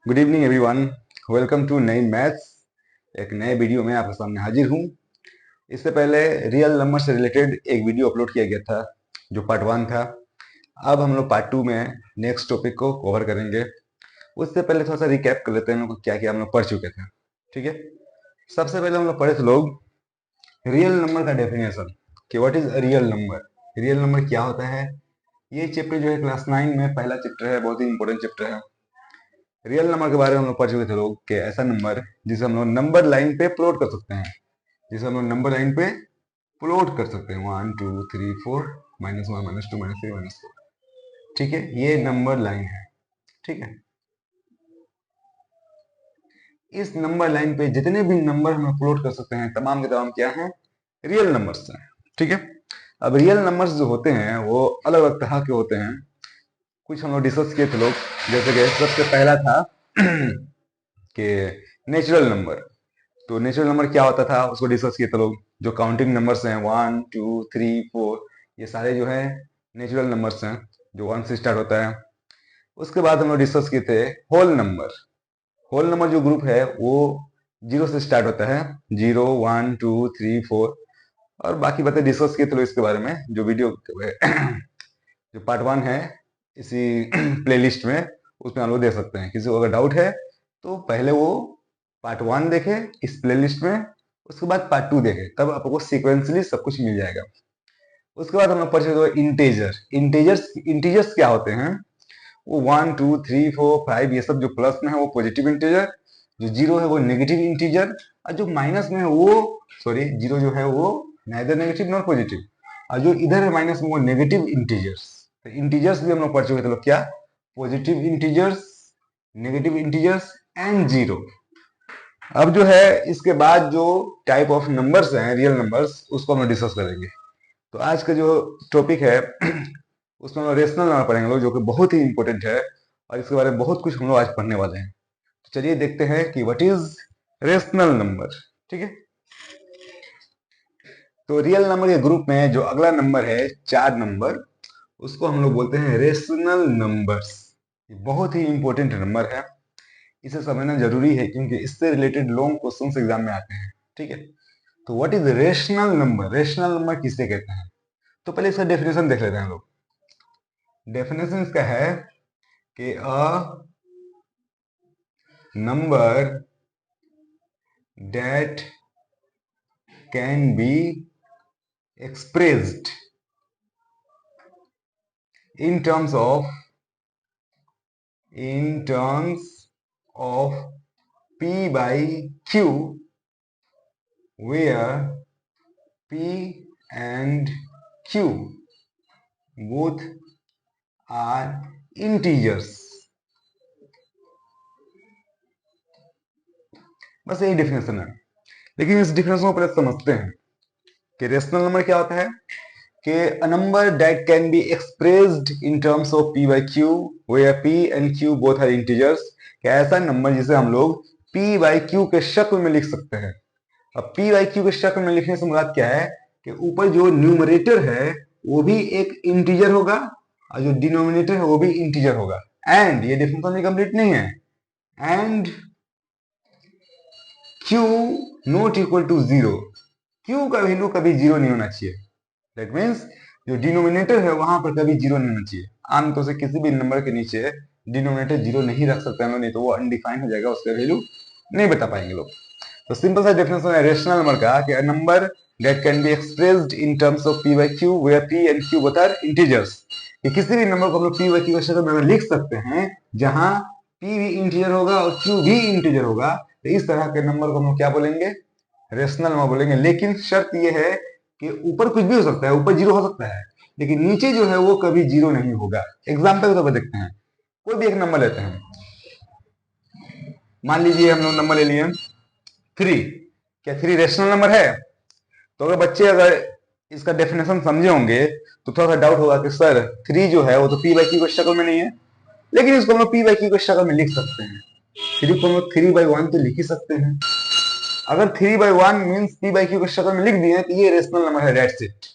Good evening everyone. Welcome to नई maths. एक नए वीडियो में आपके सामने हाजिर हूँ। इससे पहले रियल नंबर से रिलेटेड एक वीडियो अपलोड किया गया था जो पार्ट 1 था। अब हम लोग पार्ट 2 में नेक्स्ट टॉपिक को कवर करेंगे। उससे पहले थोड़ा सा रिकैप कर लेते हैं हम लोग क्या क्या हम लोग पढ़ चुके थे। ठीक है, सबसे पहले हम लोग पढ़े थे लोग रियल नंबर का डेफिनेशन कि what is real number. Real number क्या होता है, ये चैप्टर जो है क्लास 9 में पहला चैप्टर है, बहुत ही इंपॉर्टेंट चैप्टर है। रियल नंबर के बारे में हम लोग पढ़ चुके थे लोग कि ऐसा नंबर जिसे हम लोग नंबर लाइन पे प्लॉट कर सकते हैं, जिसे हम लोग नंबर लाइन पे प्लॉट कर सकते हैं 1 2 3 4 -1 -2 -3 -4। ठीक है, ये नंबर लाइन है। ठीक है, इस नंबर लाइन पे जितने भी नंबर हम प्लॉट कर सकते हैं तमाम के तमाम क्या हैं, रियल नंबर्स हैं। ठीक है, अब रियल नंबर्स जो होते हैं वो अलग अलग तरह के होते हैं। कुछ हम लोग डिस्कस किए थे लोग, जैसे कि सबसे पहला था कि नेचुरल नंबर। तो नेचुरल नंबर क्या होता था उसको डिस्कस किए थे लोग। जो काउंटिंग नंबर्स हैं 1 2 3 4, ये सारे जो है नेचुरल नंबर्स हैं जो 1 से स्टार्ट होता है। उसके बाद हम लोग डिस्कस किए थे होल नंबर। होल नंबर जो ग्रुप है वो 0 से स्टार्ट होता है, 0 1 2 3 4। और बाकी बातें डिस्कस किए थे लोग इसके बारे में, जो वीडियो जो पार्ट 1 है इसी प्लेलिस्ट में, उसमें हम लोग देख सकते हैं। किसी को अगर डाउट है तो पहले वो पार्ट 1 देखे इस प्लेलिस्ट में, उसके बाद पार्ट 2 देखे, तब आपको सीक्वेंसली सब कुछ मिल जाएगा। उसके बाद हम लोग पढ़ चुके इंटेजर। इंटीजर्स क्या होते हैं, वो 1 2 3 4 5 ये सब जो प्लस में है वो पॉजिटिव इंटीजर, जो 0 है वो नेगेटिव इंटीजर, और जो माइनस में है वो, सॉरी 0 जो है वो नाइदर नेगेटिव नॉर पॉजिटिव, और जो इधर है माइनस में वो नेगेटिव इंटीजर्स। तो इंटीजर्स भी हम लोग पढ़ चुके थे लोग, क्या positive integers, negative integers and 0। अब जो है इसके बाद जो टाइप ऑफ नंबर्स हैं रियल नंबर्स, उसको हम डिस्कस करेंगे। तो आज का जो टॉपिक है उसमें हम रेशनल नंबर पढ़ेंगे लोग, जो कि बहुत ही इंपॉर्टेंट है और इसके बारे में बहुत कुछ हम लोग आज पढ़ने वाले हैं। तो चलिए देखते हैं कि व्हाट इज रेशनल नंबर। ठीक है, तो रियल नंबर के ग्रुप में जो अगला नंबर है 4 नंबर, उसको हम लोग बोलते हैं रेशनल नंबर्स। ये बहुत ही इंपॉर्टेंट नंबर है, इसे समझना जरूरी है क्योंकि इससे रिलेटेड लॉन्ग क्वेश्चंस एग्जाम में आते हैं। ठीक है, तो what is rational number, rational number किसे कहते हैं। तो पहले इसका डेफिनेशन देख लेते हैं लोग। डेफिनेशन इसका है कि a number that can B expressed in terms of p by q, where p and q both are integers। बस यही डेफिनेशन है, लेकिन इस डेफिनेशन को पहले समझते हैं कि रेशनल नंबर क्या होता है। कि a number that can be expressed in terms of p by q where p and q both are integers। क्या ऐसा नंबर जिसे हम लोग p by q के शक्ल में लिख सकते हैं। अब p by q के शक्ल में लिखने से मुराद क्या है कि ऊपर जो न्यूमरेटर है वो भी एक इंटीजर होगा और जो डिनोमिनेटर है वो भी इंटीजर होगा। एंड ये डेफिनेशन भी कंप्लीट नहीं है, and q not equal to 0। q का वैल्यू कभी 0 नहीं होना चाहिए। दैट मीन्स जो डिनोमिनेटर है वहां पर कभी 0 नहीं होना चाहिए। आमतौर से किसी भी नंबर के नीचे डिनोमिनेटर 0 नहीं रख सकते हैं, नहीं तो वो अनडिफाइंड हो जाएगा, उसका वैल्यू नहीं बता पाएंगे लोग। तो सिंपल सा डेफिनेशन है रेशनल नंबर का कि a number that can be expressed in terms of p by q where p and q both are integers। कि किसी भी नंबर को हम लोग p by q के शक्ल में लिख सकते हैं जहां p भी इंटीजर होगा और q भी इंटीजर होगा। तो इस तरह के नंबर को हम लोग क्या बोलेंगे, रेशनल नंबर बोलेंगे। लेकिन शर्त यह है कि ऊपर कुछ भी हो सकता है, ऊपर 0 हो सकता है लेकिन नीचे जो है वो कभी 0 नहीं होगा। एग्जाम्पल के तौर पर देखते हैं, कोई भी एक नंबर लेते हैं, मान लीजिए हम लोग नंबर ले लिए 3। क्या 3 रेशनल नंबर है। तो अगर बच्चे अगर इसका डेफिनेशन समझे होंगे तो थोड़ा सा डाउट होगा कि सर 3 जो है वो तो p by q की शक्ल में नहीं है, लेकिन इसको हम लोग p by q की शक्ल में लिख सकते हैं। 3 को हम लोग 3 by 1 तो लिख ही सकते हैं। अगर 3 by 1 means p by q की शक्ल में लिख दिए तो ये रेशनल नंबर है, दैट्स इट।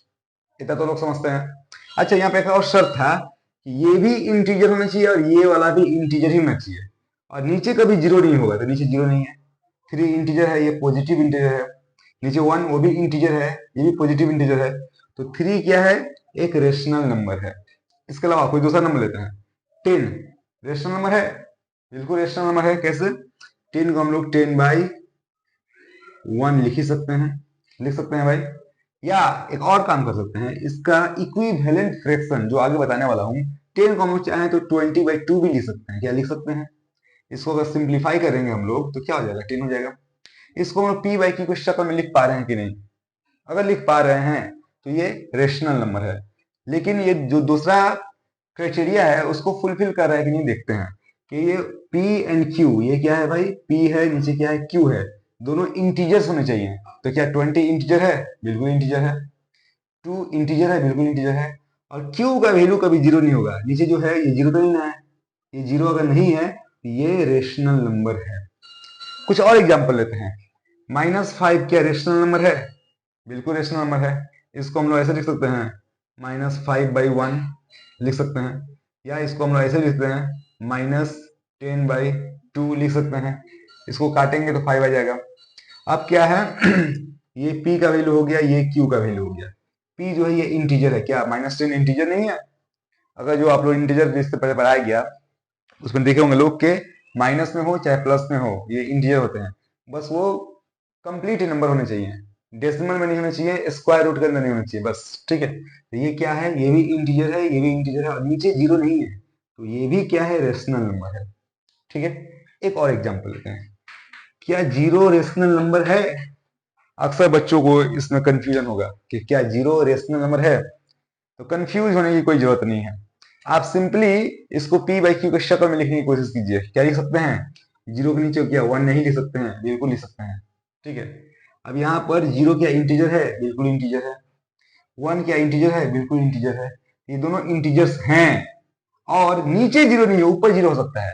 इतना तो लोग समझते हैं। अच्छा, यहाँ पे एक और शर्त था कि ये भी इंटीजर होना चाहिए और ये वाला भी इंटीजर ही होना चाहिए। और नीचे कभी जीरो नहीं होगा, तो नीचे जीरो नहीं है। 3 इंटीजर है, ये पॉजिटिव इंटीजर है। नीचे 1 वो भी इंटीजर है, ये भी पॉजिटिव इंटीजर है। तो 3 क्या है, एक रेशनल नंबर है। इसके अलावा कोई दूसरा नंबर लेते हैं। 10 रेशनल नंबर है, बिल्कुल रेशनल नंबर है। कैसे? 10 को हम लोग 10/1 लिख ही सकते हैं, लिख सकते हैं भाई। या एक और काम कर सकते हैं, इसका इक्विवेलेंट फ्रैक्शन जो आगे बताने वाला हूं, 10 को हम लोग चाहें तो 20/2 भी लिख सकते हैं। क्या लिख सकते हैं? इसको अगर सिंप्लीफाई करेंगे हम लोग तो क्या हो जाएगा, 10 हो जाएगा। इसको हम लोग p/q की शक्ल में लिख पा रहे हैं कि नहीं? अगर लिख पा रहे हैं तो ये रेशनल नंबर है। लेकिन ये जो दूसरा क्राइटेरिया है उसको फुलफिल कर रहा है कि नहीं, देखते हैं कि ये p एंड q, ये क्या है भाई, p है, नीचे क्या है, q है, दोनों इंटीजर्स होने चाहिए। तो क्या 20 इंटीजर है? बिल्कुल इंटीजर है। 2 इंटीजर है, बिल्कुल इंटीजर है। और q का वैल्यू कभी जीरो नहीं होगा। नीचे जो है ये जीरो तो नहीं ना है, ये जीरो अगर नहीं है तो ये रेशनल नंबर है। कुछ और एग्जांपल लेते हैं। -5 क्या रेशनल नंबर है? बिल्कुल रेशनल नंबर है। इसको हम लोग ऐसे लिख सकते हैं, -5/1 लिख सकते हैं। या इसको हम लोग ऐसे लिखते हैं, -10/2 लिख सकते हैं। इसको काटेंगे तो 5 आ जाएगा। अब क्या है ये p का वैल्यू हो गया, ये q का वैल्यू हो गया। p जो है ये इंटीजर है, क्या -10 इंटीजर नहीं है? अगर जो आप लोग इंटीजर इससे पहले पढ़ाया गया उसमें देखे होंगे लोग के माइनस में हो चाहे प्लस में हो, ये इंटीजर होते हैं। बस वो कंप्लीट नंबर होने चाहिए, डेसिमल में नहीं होने चाहिए, स्क्वायर रूट के अंदर नहीं होने चाहिए, बस। ठीक है, तो ये क्या है, ये भी इंटीजर है, ये भी इंटीजर है, और नीचे जीरो नहीं है, तो ये भी क्या है, रेशनल नंबर है। ठीक है, एक और एग्जांपल लेते हैं। क्या जीरो रेशनल नंबर है? अक्सर बच्चों को इसमें कंफ्यूजन होगा कि क्या जीरो रेशनल नंबर है। तो कंफ्यूज होने की कोई जरूरत नहीं है। आप सिंपली इसको p/q के शक्ल में लिखने की कोशिश कीजिए। क्या लिख सकते हैं? जीरो के नीचे क्या 1 नहीं लिख सकते हैं? बिल्कुल लिख सकते हैं। ठीक है, अब यहाँ पर जीरो क्या इंटीजर है? बिल्कुल इंटीजर है। 1 क्या इंटीजर है? बिल्कुल इंटीजर है। ये दोनों इंटीजर्स हैं, और नीचे जीरो नहीं है, ऊपर जीरो हो सकता है।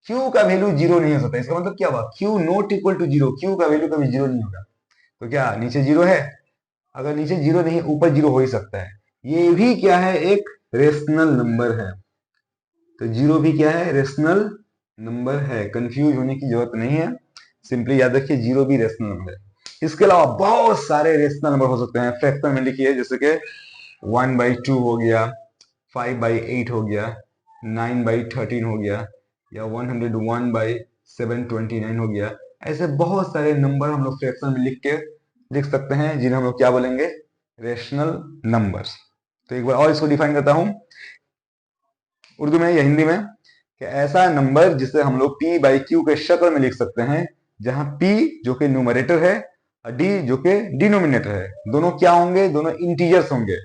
q का वैल्यू जीरो नहीं हो सकता। इसका मतलब क्या हुआ, q not equal to zero, q का वैल्यू कभी जीरो नहीं होगा। तो क्या नीचे जीरो है? अगर नीचे जीरो नहीं, ऊपर जीरो हो ही सकता है। ये भी क्या है, एक रेशनल नंबर है। तो जीरो भी क्या है, रेशनल नंबर है। कंफ्यूज होने की जरूरत नहीं है, सिंपली याद रखिए जीरो भी रेशनल नंबर है। इसके अलावा बहुत सारे रेशनल नंबर हो सकते हैं। फ्रैक्शन में लिखिए, जैसे कि 1/2 हो गया, 5/8 हो गया, 9/13 हो गया, या 101/729 हो गया। ऐसे बहुत सारे नंबर हम लोग फ्रैक्शन में लिख सकते हैं, जिन्हें हम लोग क्या बोलेंगे, रेशनल नंबर्स। तो एक बार और इसको डिफाइन करता हूं उर्दू में या हिंदी में, कि ऐसा नंबर जिसे हम लोग p/q के शक्ल में लिख सकते हैं, जहां p जो कि न्यूमरेटर है और d जो कि डिनोमिनेटर है, दोनों क्या होंगे, दोनों इंटीजर्स होंगे।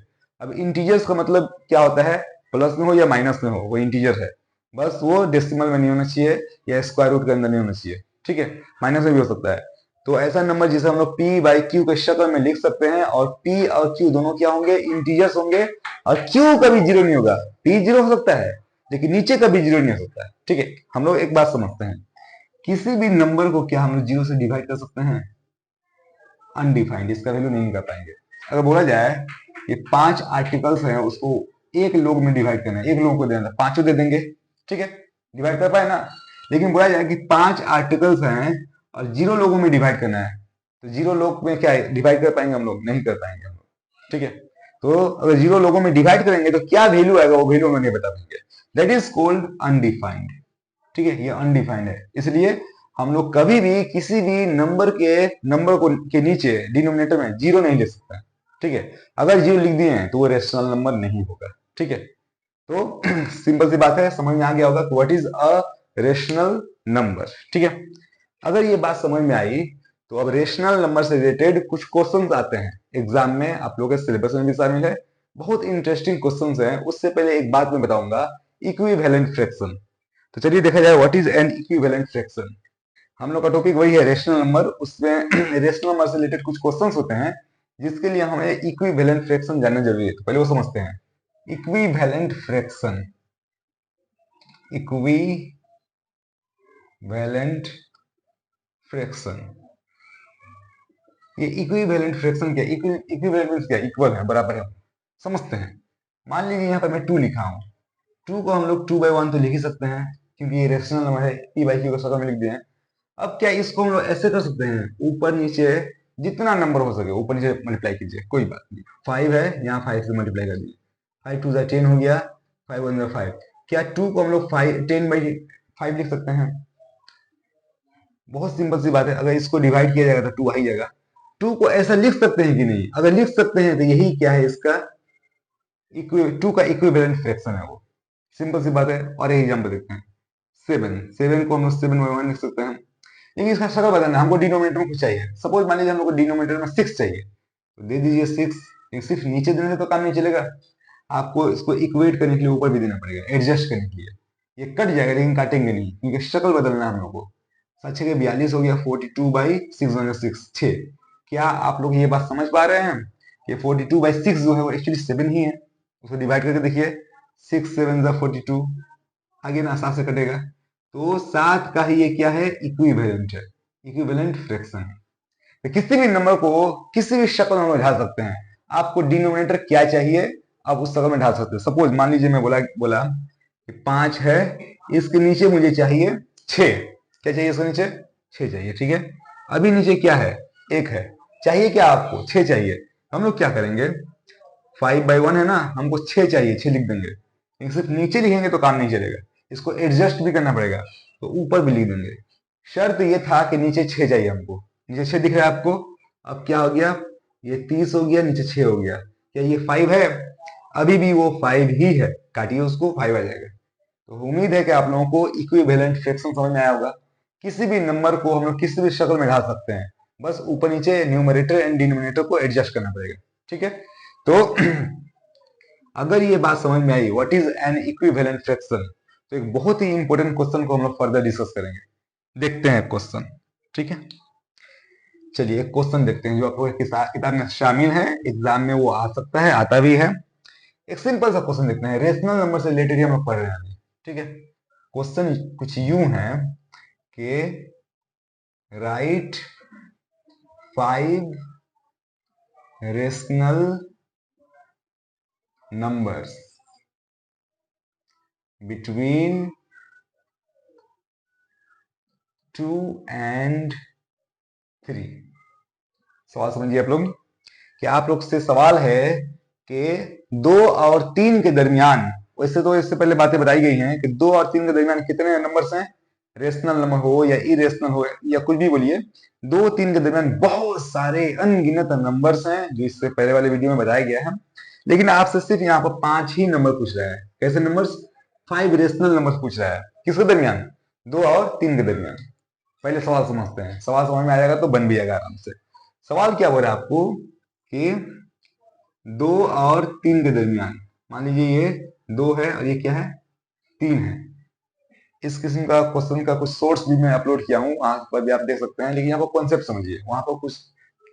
अब इंटीजर्स का मतलब क्या होता है, प्लस में हो या माइनस में हो वो इंटीजर है, बस वो डेसिमल में नहीं होना चाहिए या स्क्वायर रूट के अंदर नहीं होना चाहिए। ठीक है, माइनस में भी हो सकता है। तो ऐसा नंबर जिसे हम लोग p/q के शक्ल में लिख सकते हैं, और p और q दोनों क्या होंगे, इंटीजर्स होंगे, और q कभी जीरो नहीं होगा। p जीरो हो सकता है लेकिन नीचे कभी जीरो नहीं हो सकता है। ठीक है, हम लोग एक बात समझते हैं, किसी भी नंबर को क्या हम लोग जीरो से डिवाइड कर सकते हैं? अनडिफाइंड, इसका वैल्यू नहीं निकाल पाएंगे। अगर बोला जाए कि 5 आर्टिकल्स हैं, उसको एक लोग में डिवाइड करना है, एक लोग को देना है, पांचों दे देंगे। ठीक है, डिवाइड कर पाए ना। लेकिन बोला जाए कि 5 आर्टिकल्स हैं और 0 लोगों में डिवाइड करना है, तो 0 लोग में क्या डिवाइड कर पाएंगे हम लोग? नहीं कर पाएंगे हम लोग। ठीक है, तो अगर 0 लोगों में डिवाइड करेंगे तो क्या वैल्यू आएगा, वो वैल्यू हम नहीं बता पाएंगे। That is called undefined. ठीक है, ये अनडिफाइंड है, इसलिए हम लोग कभी भी किसी भी नंबर को के नीचे डिनोमिनेटर में जीरो नहीं ले सकते। ठीक है, अगर जीरो लिख दिए हैं तो वो रेशनल नंबर नहीं होगा। ठीक है, तो सिंपल सी बात है, समझ में आ गया होगा what is a rational number. ठीक है, अगर ये बात समझ में आई तो अब रेशनल नंबर से रिलेटेड कुछ क्वेश्चंस आते हैं एग्जाम में, आप लोगों के सिलेबस में भी शामिल है। बहुत इंटरेस्टिंग क्वेश्चंस हैं। उससे पहले एक बात मैं बताऊंगा, इक्विवेलेंट फ्रैक्शन। तो चलिए देखा जाए what is an equivalent fraction. हम लोग का टॉपिक वही है, रेशनल नंबर। उसमें रेशनल नंबर से रिलेटेड कुछ क्वेश्चंस होते हैं जिसके लिए हमें इक्विवेलेंट फ्रैक्शन जानना जरूरी है। तो पहले वो समझते हैं, इक्विवेलेंट फ्रैक्शन। इक्विवेलेंट फ्रैक्शन, ये इक्विवेलेंट फ्रैक्शन क्या, इक्विवेलेंट मींस क्या, इक्वल है, बराबर है। समझते हैं, मान लीजिए यहाँ पर मैं 2 लिखा हूं, 2 को हम लोग 2/1 तो लिख ही सकते हैं। क्योंकि ये रेशनल नंबर है, p बाई क्यू का शक्ल में लिख दिए हैं। अब क्या इसको हम लोग ऐसे कर सकते हैं, ऊपर नीचे जितना नंबर हो सके ऊपर नीचे मल्टीप्लाई कीजिए, कोई बात नहीं। 5 है, यहाँ 5 से मल्टीप्लाई कर दिए, 5 टू 10 हो गया, 5 1 5। क्या 2 को हम लोग 10 बाई 5 लिख सकते हैं? बहुत सिंपल सी बात है, अगर इसको डिवाइड किया जाएगा तो 2 आ ही जाएगा। 2 को ऐसा लिख सकते हैं कि नहीं? अगर लिख सकते हैं तो यही क्या है, इसका 2 का इक्विवेलेंट फ्रैक्शन है वो। सिंपल सी बात है। और एक एग्जांपल देखते हैं, 7 को हम लोग 7 बाई 1 लिख सकते हैं, लेकिन इसका शक्ल बदलना है, हमको डिनोमिनेटर में कुछ चाहिए। सपोज मान लीजिए हम लोग को डिनोमिनेटर में 6 चाहिए, तो दे दीजिए 6। लेकिन सिर्फ नीचे देने से तो काम नहीं चलेगा, आपको इसको इक्वेट करने के लिए ऊपर भी देना पड़ेगा, एडजस्ट करने के लिए। ये कट जाएगा लेकिन काटेंगे नहीं, क्योंकि शक्ल बदलना है हम लोग को। 7 के 42 हो गया, 42 बाई 6 6। क्या आप लोग ये बात समझ पा रहे हैं कि 42 बाई 6 जो है वो एक्चुअली 7 ही है? उसको डिवाइड करके देखिए, 6 7 42, आगे ना 7 से कटेगा, तो 7 का ही ये क्या है, इक्विवेलेंट है, इक्विवेलेंट फ्रैक्शन है। तो किसी भी नंबर को किसी भी शक्ल में ढाल सकते हैं। आपको डिनोमिनेटर क्या चाहिए, आप उस शक्ल में ढाल सकते हैं। सपोज मान लीजिए मैं बोला कि 5 है, इसके नीचे मुझे चाहिए 6। क्या चाहिए इसके नीचे? 6 चाहिए, ठीक है। अभी नीचे क्या है, 1 है, चाहिए क्या आपको? 6 चाहिए। हम लोग क्या करेंगे, 5 बाई 1 है ना, हमको 6 चाहिए, 6 लिख देंगे। लेकिन सिर्फ नीचे लिखेंगे तो काम नहीं चलेगा, इसको एडजस्ट भी करना पड़ेगा, तो ऊपर भी लिख देंगे। शर्त ये था कि नीचे 6 चाहिए हमको। नीचे 6 दिख रहा है आपको? अब क्या हो गया, ये 30 हो गया, नीचे 6 हो गया। क्या ये 5 है? अभी भी वो 5 ही है, काटिए उसको, 5 आ जाएगा। तो उम्मीद है कि आप लोगों को इक्विवेलेंट फ्रैक्शन समझ में आया होगा। किसी भी नंबर को हम लोग किसी भी शक्ल में ढाल सकते हैं, बस ऊपर नीचे न्यूमरेटर एंड डिनोमिनेटर को एडजस्ट करना पड़ेगा, ठीक है। तो अगर ये बात समझ में आई, what is an equivalent fraction, तो एक बहुत ही इंपॉर्टेंट क्वेश्चन को हम लोग फर्दर डिस्कस करेंगे। देखते हैं क्वेश्चन, ठीक है। चलिए एक क्वेश्चन देखते हैं जो आपको किताब में शामिल है, एग्जाम में वो आ सकता है, आता भी है। एक सिंपल सा क्वेश्चन देखते हैं, रेशनल नंबर से रिलेटेड ही हम लोग पढ़ रहे हैं, ठीक है। क्वेश्चन कुछ यूं है कि right 5 rational numbers between 2 and 3। सवाल समझिए आप लोग, कि आप लोग से सवाल है कि 2 और 3 के दरमियान, वैसे तो इससे पहले बातें बताई गई हैं कि 2 और 3 के दरमियान कितने नंबर्स हैं, रेशनल नंबर हो या इरेशनल हो या कुछ भी बोलिए, 2 3 के दरमियान बहुत सारे अनगिनत नंबर्स हैं, जो इससे पहले वाले वीडियो में बताया गया है। लेकिन आपसे सिर्फ यहाँ पर 5 ही नंबर पूछ रहा है। कैसे नंबर्स? 5 रेशनल नंबर पूछ रहा है, किसके दरमियान? 2 और 3 के दरमियान। पहले सवाल समझते हैं, सवाल समझ में आ जाएगा तो बन भी जाएगा आराम से। सवाल क्या हो रहा है आपको कि 2 और 3 के दरमियान, मान लीजिए ये 2 है और ये क्या है, 3 है। इस किस्म का क्वेश्चन का कुछ सोर्स भी मैं अपलोड किया हूँ, वहां पर भी आप देख सकते हैं। लेकिन यहाँ पर कॉन्सेप्ट समझिए, वहां पर कुछ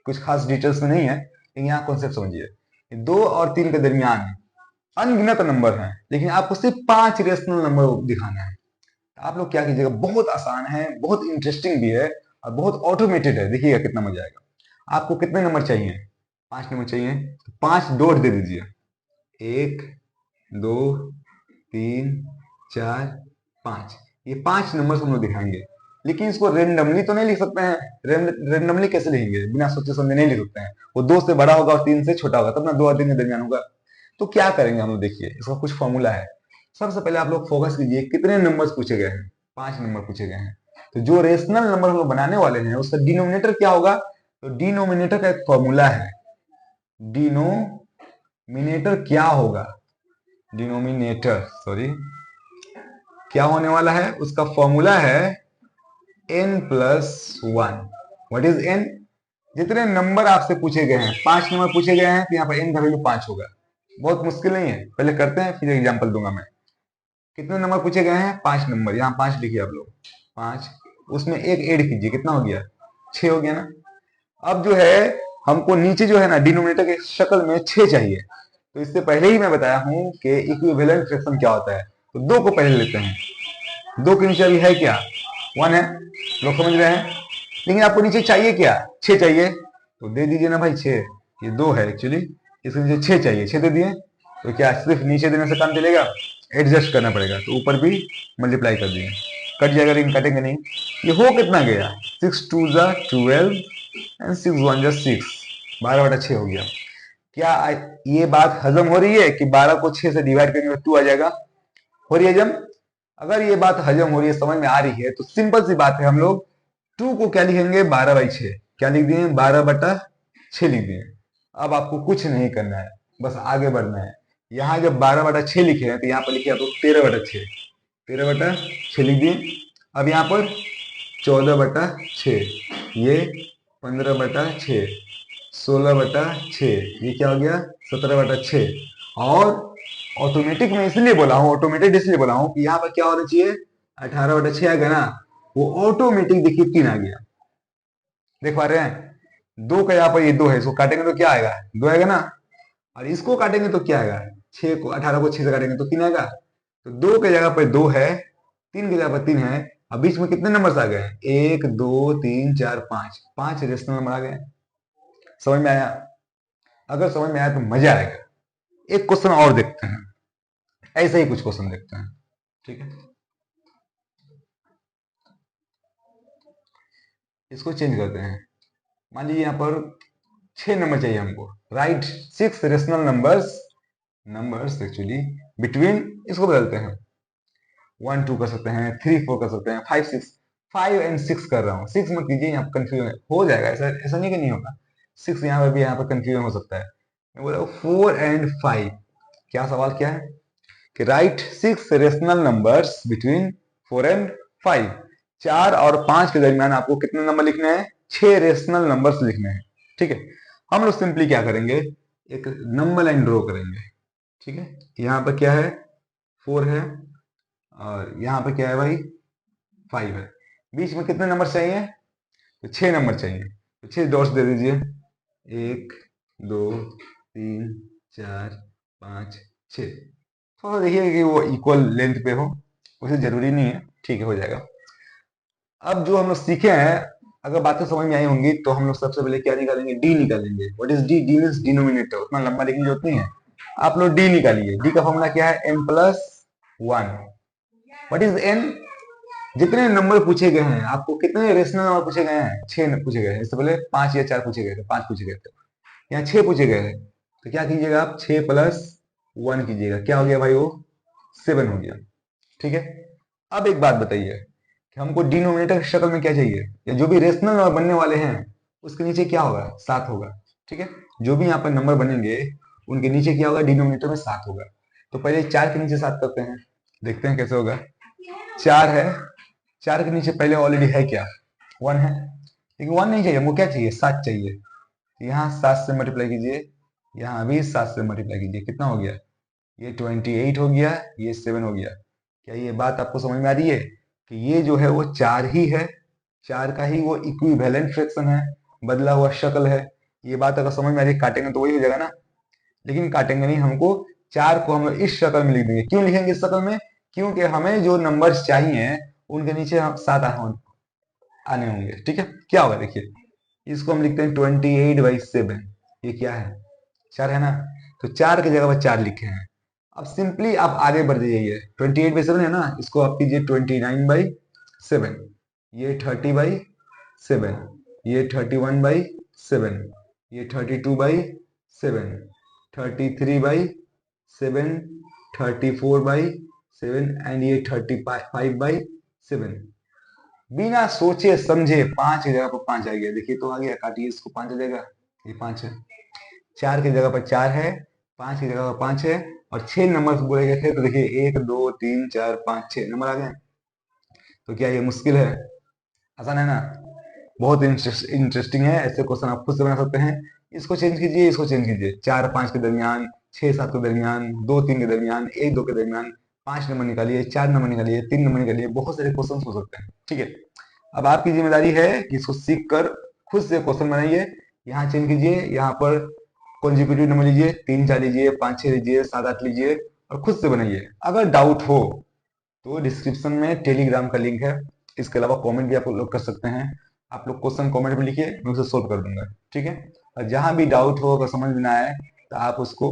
कुछ खास डिटेल्स में नहीं है, लेकिन यहाँ कॉन्सेप्ट समझिए। 2 और 3 के दरमियान अनगिनत नंबर हैं, लेकिन आपको सिर्फ 5 रेशनल नंबर दिखाना है। आप लोग क्या कीजिएगा, बहुत आसान है, बहुत इंटरेस्टिंग भी है और बहुत ऑटोमेटेड है। देखिएगा कितना मजा आएगा। आपको कितने नंबर चाहिए? 5 नंबर चाहिए, तो 5 डॉट दे दीजिए, 1 2 3 4 5। ये 5 नंबर हम लोग दिखाएंगे, लेकिन इसको रेंडमली तो नहीं लिख सकते हैं। रेंडमली कैसे लिखेंगे, बिना सोचे समझे नहीं लिख सकते हैं। वो 2 से बड़ा होगा और 3 से छोटा होगा, तब ना 2 और 3 के दरमियान होगा। तो क्या करेंगे हम लोग, देखिए इसका कुछ फॉर्मूला है। सबसे पहले आप लोग फोकस कीजिए, कितने नंबर्स पूछे गए हैं? 5 नंबर पूछे गए हैं। तो जो रेशनल नंबर हम लोग बनाने वाले हैं उसका डिनोमिनेटर क्या होगा? तो डिनोमिनेटर का एक फॉर्मूला है। डिनोमिनेटर क्या होगा, डिनोमिनेटर सॉरी क्या होने वाला है, उसका फॉर्मूला है n+1। What is n? जितने नंबर आपसे पूछे गए हैं, 5 नंबर पूछे गए हैं, तो यहाँ पर n का वैल्यू 5 होगा। बहुत मुश्किल नहीं है, पहले करते हैं फिर एग्जांपल दूंगा मैं। कितने नंबर पूछे गए हैं? 5 नंबर। यहाँ 5 लिखिए आप लोग, 5, उसमें एक ऐड कीजिए, कितना हो गया? 6 हो गया ना। अब जो है हमको नीचे जो है ना डिनोमिनेटर के शक्ल में 6 चाहिए। तो इससे पहले ही मैं बताया हूं कि इक्विवेलेंट फ्रैक्शन क्या होता है। तो 2 को पहले लेते हैं, 2 के नीचे अभी है क्या? 1 है, लोग समझ रहे हैं। लेकिन आपको नीचे चाहिए क्या? 6 चाहिए, तो दे दीजिए ना भाई 6। ये 2 है एक्चुअली, इसके नीचे 6 चाहिए, 6 दे दिए। तो क्या सिर्फ नीचे देने से काम चलेगा? एडजस्ट करना पड़ेगा, तो ऊपर भी मल्टीप्लाई कर दिए, कट जाएगा लेकिन कटेंगे नहीं। ये हो कितना गया, 6 2 = 12 एंड 6 1 = 6, 12/6 हो गया। क्या ये बात हजम हो रही है कि 12 को 6 से डिवाइड करेंगे तो 2 आ जाएगा? हो रही है हजम? अगर ये बात हजम हो रही है, समझ में आ रही है, तो सिंपल सी बात है, हम लोग 2 को क्या लिखेंगे, 12/6। क्या लिख दिए, 12/6 लिख दिए। अब आपको कुछ नहीं करना है, बस आगे बढ़ना है। यहाँ जब 12/6 लिखे हैं तो यहाँ पर लिखे आप 13/6, 13/6 लिख दिए। अब यहाँ पर 14/6, ये 15/6, 16/6, ये क्या हो गया, 17/6। और ऑटोमेटिक में इसलिए बोला हूँ, ऑटोमेटिक इसलिए बोला हूँ कि यहाँ पर क्या होना चाहिए, 18/6 आएगा ना, वो ऑटोमेटिक देखिए 3 आ गया। देख पा रहे हैं, 2 का यहाँ पर ये 2 है, इसको काटेंगे तो क्या आएगा, 2 आएगा ना। और इसको काटेंगे तो क्या आएगा, 18 को 6 से काटेंगे तो 3 आएगा। तो 2 की जगह पर 2 है, 3 की जगह पर 3 है। अब बीच में कितने नंबर्स आ गए, 1 2 3 4 5, 5 रेशनल नंबर आ गए। समझ में आया? अगर समझ में आया तो मजा आएगा। एक क्वेश्चन और देखते हैं, ऐसे ही कुछ क्वेश्चन देखते हैं, ठीक है। इसको चेंज करते हैं। मान लीजिए यहाँ पर 6 नंबर चाहिए हमको, right 6 rational numbers actually between, इसको बदलते हैं, 1 2 कर सकते हैं, 3 4 कर सकते हैं, 5 6, 5 एंड 6 कर रहा हूँ। 6 मत कीजिए, यहाँ पर कंफ्यूजन हो जाएगा, ऐसा ऐसा नहीं कि नहीं होगा। 6 यहाँ पर भी, यहाँ पर कंफ्यूजन हो सकता है। मैं बोला 4 एंड 5, क्या सवाल क्या है कि right 6 rational numbers between 4 and 5, 4 और 5 के दरमियान आपको कितने नंबर लिखने हैं, 6 रेशनल नंबर्स लिखने हैं, ठीक है। हम लोग सिंपली क्या करेंगे, एक नंबर लाइन ड्रॉ करेंगे, ठीक है। यहाँ पर क्या है, 4 है, और यहाँ पे क्या है भाई, 5 है। बीच में कितने नंबर चाहिए, तो 6 नंबर चाहिए, तो 6 डॉट्स दे दीजिए, 1 2 3 4 5 6। थोड़ा देखिए कि वो इक्वल लेंथ पे हो, उसे जरूरी नहीं है, ठीक है, हो जाएगा। अब जो हम लोग सीखे हैं, अगर बातें समझ में आई होंगी, तो हम लोग सबसे पहले क्या निकालेंगे, डी निकालेंगे। What is D, D means denominator, उतना लंबा लिखने की जरूरत नहीं है। आप लोग डी निकालिए। डी का फॉर्मूला क्या है, m+1। व्हाट इज n, जितने नंबर पूछे गए हैं, आपको कितने रेशनल नंबर पूछे गए हैं, 6 पूछे गए हैं। इससे पहले 5 या 4 पूछे गए थे, 5 पूछे गए थे, यहाँ 6 पूछे गए हैं। तो क्या कीजिएगा आप, 6+1 कीजिएगा, क्या हो गया भाई, वो 7 हो गया, ठीक है। अब एक बात बताइए कि हमको डिनोमिनेटर की शक्ल में क्या चाहिए, या जो भी रेशनल नंबर बनने वाले हैं उसके नीचे क्या होगा, 7 होगा, ठीक है। जो भी यहाँ पर नंबर बनेंगे उनके नीचे क्या होगा, डिनोमिनेटर में 7 होगा। तो पहले 4 के नीचे 7 करते हैं, देखते हैं कैसे होगा। 4 है, 4 के नीचे पहले ऑलरेडी है क्या, 1 है, लेकिन 1 नहीं चाहिए हमको, क्या चाहिए, 7 चाहिए। तो यहाँ 7 से मल्टीप्लाई कीजिए, यहाँ भी 7 से मल्टीप्लाई कीजिए, कितना हो गया, ये 28 हो गया, ये 7 हो गया। क्या ये बात आपको समझ में आ रही है कि ये जो है वो 4 ही है, 4 का ही वो इक्विवेलेंट फ्रैक्शन है, बदला हुआ शक्ल है। ये बात अगर समझ में आ रही है, काटेंगे तो वही हो जाएगा ना, लेकिन काटेंगे नहीं, हमको 4 को हम लोग इस शक्ल में लिख देंगे। क्यों लिखेंगे इस शक्ल में, क्योंकि हमें जो नंबर्स चाहिए उनके नीचे हम 7 आने होंगे, ठीक है। क्या होगा देखिए, इसको हम लिखते हैं 28/7, ये क्या है, 4 है ना, तो 4 की जगह पर 4 लिखे हैं। अब सिंपली आप आगे बढ़ जाइए, 28/7 है ना, इसको आप कीजिए 29/7, ये 30/7, ये 31/7, ये 32/7, 33/7, 34/7 एंड ये 35/7। बिना सोचे समझे 5 की जगह पर 5 आ गया, देखिए तो आ गया, काटिए इसको, 5 आ जाएगा, ये 5 है। 4 की जगह पर 4 है, 5 की जगह पर 5 है, और 6 नंबर बोले गए थे, तो देखिए 1 2 3 4 5 6 नंबर आ गए। तो क्या ये मुश्किल है, आसान है ना, बहुत इंटरेस्टिंग है। ऐसे क्वेश्चन आप खुद से बना सकते हैं। इसको चेंज कीजिए, इसको चेंज कीजिए, 4 5 के दरमियान, 6 7 के दरमियान, 2 3 के दरमियान, 1 2 के दरमियान, 5 नंबर निकालिए, 4 नंबर निकालिए, 3 नंबर निकालिए, बहुत सारे क्वेश्चन हो सकते हैं, ठीक है। अब आपकी जिम्मेदारी है कि इसको सीख कर खुद से क्वेश्चन बनाइए। यहाँ चेंज कीजिए, यहाँ पर कॉन्जिक्यूटिव नंबर लीजिए, 3 4 लीजिए, 5 6 लीजिए, 7 8 लीजिए, और खुद से बनाइए। अगर डाउट हो तो डिस्क्रिप्शन में टेलीग्राम का लिंक है, इसके अलावा कमेंट भी आप लोग कर सकते हैं। आप लोग क्वेश्चन कमेंट में लिखिए, मैं उसे सोल्व कर दूंगा, ठीक है। और जहां भी डाउट हो, अगर समझ में ना आए, तो आप उसको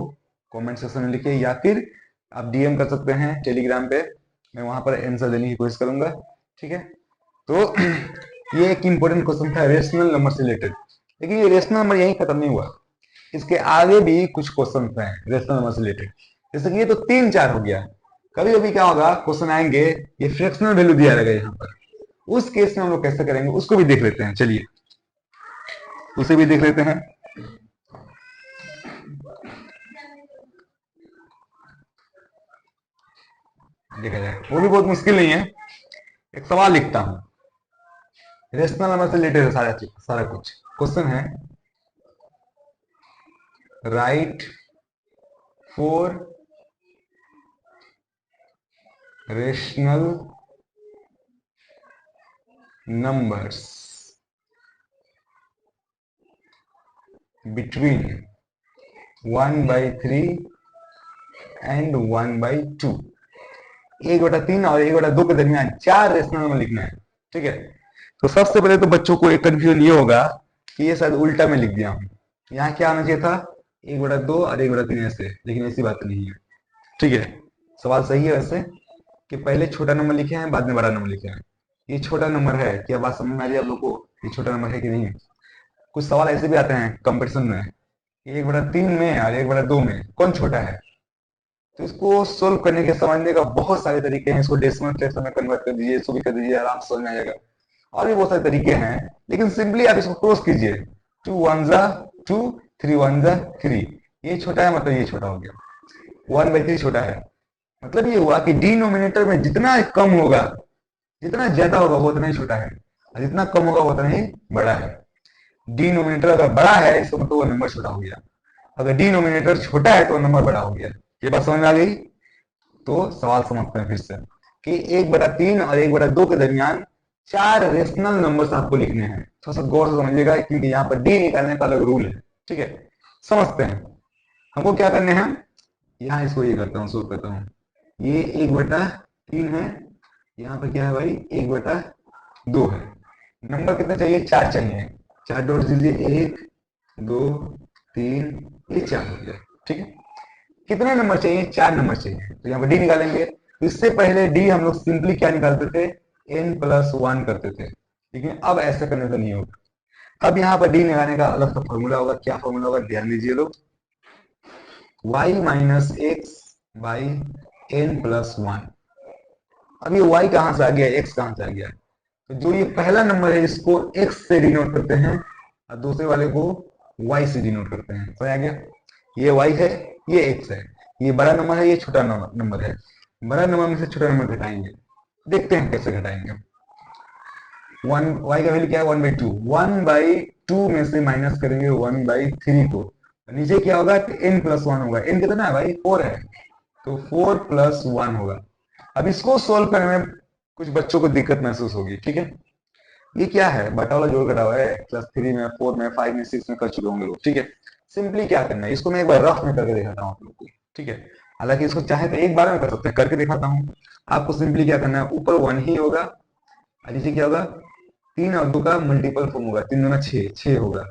कमेंट सेक्शन में लिखिए, या फिर आप डीएम कर सकते हैं टेलीग्राम पे, मैं वहां पर आंसर देने की कोशिश करूंगा। ठीक है, तो ये एक इंपॉर्टेंट क्वेश्चन था रेशनल नंबर से रिलेटेड। लेकिन ये रेशनल नंबर यही खत्म नहीं हुआ, इसके आगे भी कुछ क्वेश्चन हैं रेशनल नंबर से रिलेटेड। जैसे कि ये तो 3 4 हो गया, कभी कभी क्या होगा क्वेश्चन आएंगे ये फ्रैक्शनल वैल्यू दिया रहेगा यहाँ पर, उस केस में हम लोग कैसे करेंगे उसको भी देख लेते हैं। चलिए उसे भी देख लेते हैं। देखा जाए वो भी बहुत मुश्किल नहीं है। एक सवाल लिखता हूं, रेशनल नंबर से रिलेटेड है सारा सारा कुछ। क्वेश्चन है right 4 rational numbers between 1/3 and 1/2। 1/3 और 1/2 के दरमियान 4 रेशनल नंबर लिखना है। ठीक है, तो सबसे पहले तो बच्चों को एक कंफ्यूजन ये होगा कि ये शायद उल्टा में लिख दिया हूं, यहाँ क्या आना चाहिए था 1/2 और 1/3 ऐसे, लेकिन ऐसी बात नहीं है। ठीक है, सवाल सही है वैसे कि पहले छोटा नंबर लिखे हैं बाद में बड़ा नंबर लिखे हैं। ये छोटा नंबर है, क्या बात समझ में आ रही है आप लोग को, ये छोटा नंबर है कि नहीं। कुछ सवाल ऐसे भी आते हैं कंपटीशन में, 1/3 में और 1/2 में कौन छोटा है। तो इसको सोल्व करने के समझने का बहुत सारे तरीके हैं। इसको डेसिमल फ्रैक्शन में कन्वर्ट कर दीजिए, इसको भी कर दीजिए, आराम से समझ में आ जाएगा। और भी बहुत सारे तरीके हैं, लेकिन सिंपली आप इसको क्रॉस कीजिए, 2 1 2 3 1 3। ये छोटा है मतलब ये छोटा हो गया, 1/3 छोटा है मतलब ये हुआ कि डिनोमिनेटर में जितना कम होगा, जितना ज्यादा होगा वो उतना ही छोटा है, और जितना कम होगा वो उतना ही बड़ा है। डिनोमिनेटर अगर बड़ा है इसका मतलब वो नंबर छोटा हो गया, अगर डिनोमिनेटर छोटा है तो नंबर बड़ा हो गया। ये बात समझ में आ गई। तो सवाल समझते हैं फिर से कि 1/3 और 1/2 के दरमियान 4 रेशनल नंबर्स आपको लिखने हैं। थोड़ा सा गौर से समझिएगा क्योंकि यहाँ पर डी निकालने का अलग रूल है। ठीक है, समझते हैं हमको क्या करने हैं। यहाँ इसको ये करता हूँ, सोल्व करता हूँ। ये 1/3 है, यहाँ पर क्या है भाई 1/2 है। नंबर कितने चाहिए, 4 चाहिए। 4 डॉट दीजिए, 1 2 3, ये 4 हो गया। ठीक है, कितने नंबर चाहिए, 4 नंबर चाहिए, तो यहाँ पर डी निकालेंगे। तो इससे पहले डी हम लोग सिंपली क्या निकालते थे, n+1 करते थे, लेकिन अब ऐसा करने से नहीं होगा। अब यहाँ पर डी निकालने का अलग सा फॉर्मूला होगा। क्या फॉर्मूला होगा, ध्यान दीजिए लोग, y - x by n+1। अब ये y कहां से आ गया, x कहां से आ गया, तो जो ये पहला नंबर है इसको x से डिनोट करते हैं और दूसरे वाले को y से डिनोट करते हैं। समझ आ गया, ये y है ये x है, ये बड़ा नंबर है ये छोटा नंबर है। बड़ा नंबर में से छोटा नंबर घटाएंगे, देखते हैं कैसे घटाएंगे। y का वैल्यू क्या है 1/2, 1/2 में से माइनस करेंगे 1/3 को, नीचे क्या होगा n+1 होगा। n कितना है भाई 4 है, तो 4+1 होगा। अब इसको सोल्व करने में कुछ बच्चों को दिक्कत महसूस होगी। ठीक है, ये क्या है, बटा वाला जोड़ घटा हुआ है, क्लास 3 में 4 में 5 में 6 में कर चुके होंगे लोग। ठीक है, सिंपली क्या करना है, इसको मैं एक बार रफ में करके दिखाता हूँ आप लोग को। ठीक है, हालांकि इसको चाहे तो एक बार में कर सकते हैं, करके दिखाता हूँ आपको। सिंपली क्या करना है, ऊपर 1 ही होगा और नीचे क्या होगा 3 और 2 का मल्टीपल फॉर्म होगा, 3 दूना 6, 6 होगा,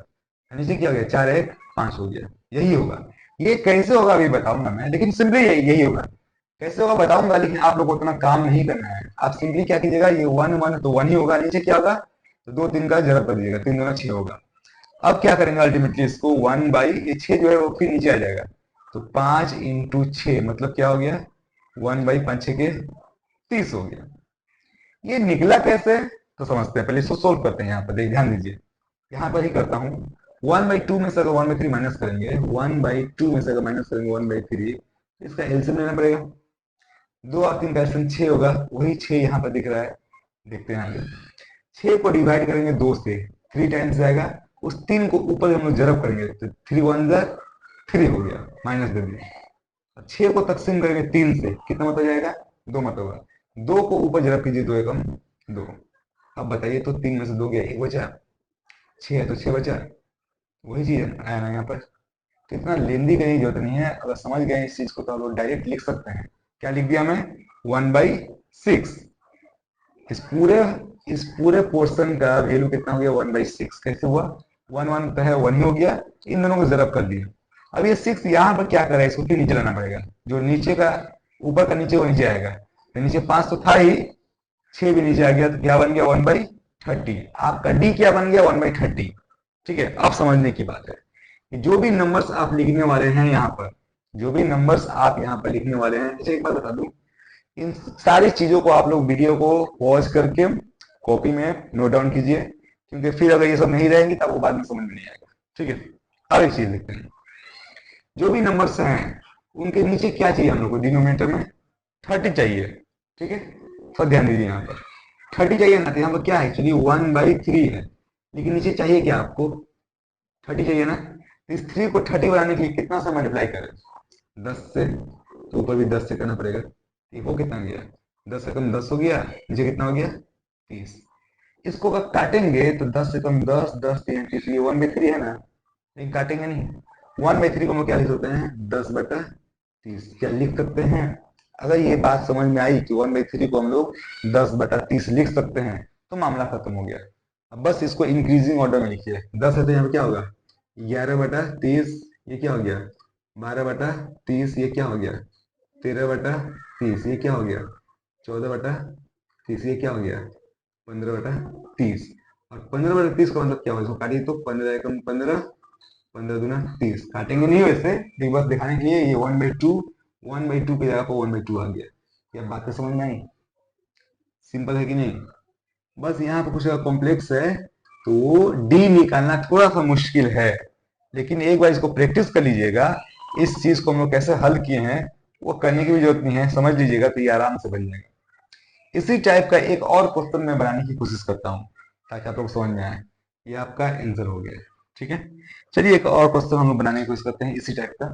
नीचे क्या हो गया 4 1 5 हो गया, यही होगा। ये कैसे होगा अभी बताऊंगा मैं, लेकिन सिंपली यही होगा। कैसे होगा बताऊंगा, लेकिन आप लोग को उतना काम नहीं करना है। आप सिंपली क्या कीजिएगा, ये 1 1 तो 1 ही होगा, नीचे क्या होगा तो 2 3 का जरा कर दीजिएगा, 3 दूना 6 होगा। अब क्या करेंगे अल्टीमेटली इसको 1/6 जो है वो फिर नीचे आ जाएगा, तो 5 × 6 मतलब क्या हो गया 1/5 6 के 30 हो गया। ये निकला कैसे तो समझते हैं, पहले इसको सोल्व करते हैं। यहाँ पर ध्यान दीजिए, यहाँ पर ही करता हूँ। 1/2 में से अगर 1/3 माइनस करेंगे, 1/2 में से अगर माइनस करेंगे 1/3, इसका एलसीएम लेना पड़ेगा। 2 और 3 का एलसीएम 6 होगा, वही 6 यहाँ पर दिख रहा है, देखते हैं आगे। 6 को डिवाइड करेंगे 2 से, 3 टाइम्स जाएगा, उस 3 को ऊपर हम लोग जरब करेंगे, तो 3 1 3 हो गया, माइनस दे दिए। 6 को तकसीम करेंगे 3 से, कितना मतलब जाएगा 2 मतलब होगा। 2 को ऊपर जरब कीजिए, 2 एकम 2। अब बताइए तो 3 में से 2 गया, 1 बचा, 6 है तो 6 बचा, वही चीज आया ना यहाँ पर। तो इतना लेंदी करने की जरूरत नहीं है, अगर समझ गए इस चीज को तो आप लोग डायरेक्ट लिख सकते हैं। क्या लिख दिया मैं 1/6। इस पूरे पोर्शन का वैल्यू कितना हो गया 1/6। कैसे हुआ, 1 1 तो है 1 ही हो गया, इन दोनों को जरब कर दिया। अब ये 6 यहाँ पर क्या कर रहा है, इसको फिर नीचे लाना पड़ेगा, जो नीचे का ऊपर का नीचे वो नीचे आएगा, तो नीचे 5 तो था ही, 6 भी नीचे आ गया, तो क्या बन गया 1/30। आपका डी क्या बन गया 1/30। ठीक है, अब समझने की बात है कि जो भी नंबर्स आप लिखने वाले हैं यहाँ पर, जो भी नंबर्स आप यहाँ पर लिखने वाले हैं, जैसे एक बात बता दूं, इन सारी चीजों को आप लोग वीडियो को पॉज करके कॉपी में नोट डाउन कीजिए, क्योंकि फिर अगर ये सब नहीं रहेंगी तब वो बाद में समझ में नहीं आएगा। ठीक है, अब एक चीज लिखते हैं, जो भी नंबर्स हैं उनके नीचे क्या चाहिए हम लोग को, डिनोमिनेटर में 30 चाहिए। ठीक है, सब ध्यान दीजिए, यहाँ पर 30 चाहिए ना, तो यहाँ पर क्या है, एक्चुअली 1/3 है, लेकिन नीचे चाहिए क्या आपको, 30 चाहिए ना। तो इस 3 को 30 बनाने के लिए कितना से मल्टीप्लाई करें, 10 से, तो ऊपर भी 10 से करना पड़ेगा। ये वो कितना गया, 10 से कम 10 हो गया, नीचे कितना हो गया 30। इसको अगर काटेंगे तो 10 से कम 10, 10 3 30, ये 1/3 है ना, लेकिन काटेंगे नहीं। 1/3 को हम लोग क्या लिख सकते हैं, 10/30 क्या लिख सकते हैं। अगर ये बात समझ में आई कि 1/3 को हम लोग 10/30 लिख सकते हैं, तो मामला खत्म हो गया। अब बस इसको इंक्रीजिंग ऑर्डर में लिखिए, 10 है तो यहाँ पे क्या होगा 11/30, ये क्या हो गया 12/30, ये क्या हो गया 13/30, ये क्या हो गया 14/30, ये क्या हो गया 15/30। और 15/30 का मतलब क्या होगा, इसको काटिए तो 15 एकम 15, 15 दूना 30, काटेंगे नहीं वैसे, लेकिन बस दिखाने के लिए ये 1/2, 1/2 की जगह पर 1/2 आ गया। क्या बातें समझ में आई, सिंपल है कि नहीं। बस यहाँ पे कुछ कॉम्प्लेक्स है, तो डी निकालना थोड़ा सा मुश्किल है, लेकिन एक बार इसको प्रैक्टिस कर लीजिएगा, इस चीज को हम लोग कैसे हल किए हैं वो करने की भी जरूरत नहीं है, समझ लीजिएगा तो ये आराम से बन जाएगा। इसी टाइप का एक और क्वेश्चन मैं बनाने की कोशिश करता हूँ, ताकि आप लोग समझ में आए। ये आपका आंसर हो गया, ठीक है। चलिए एक और क्वेश्चन हम लोग बनाने की कोशिश करते हैं इसी टाइप का।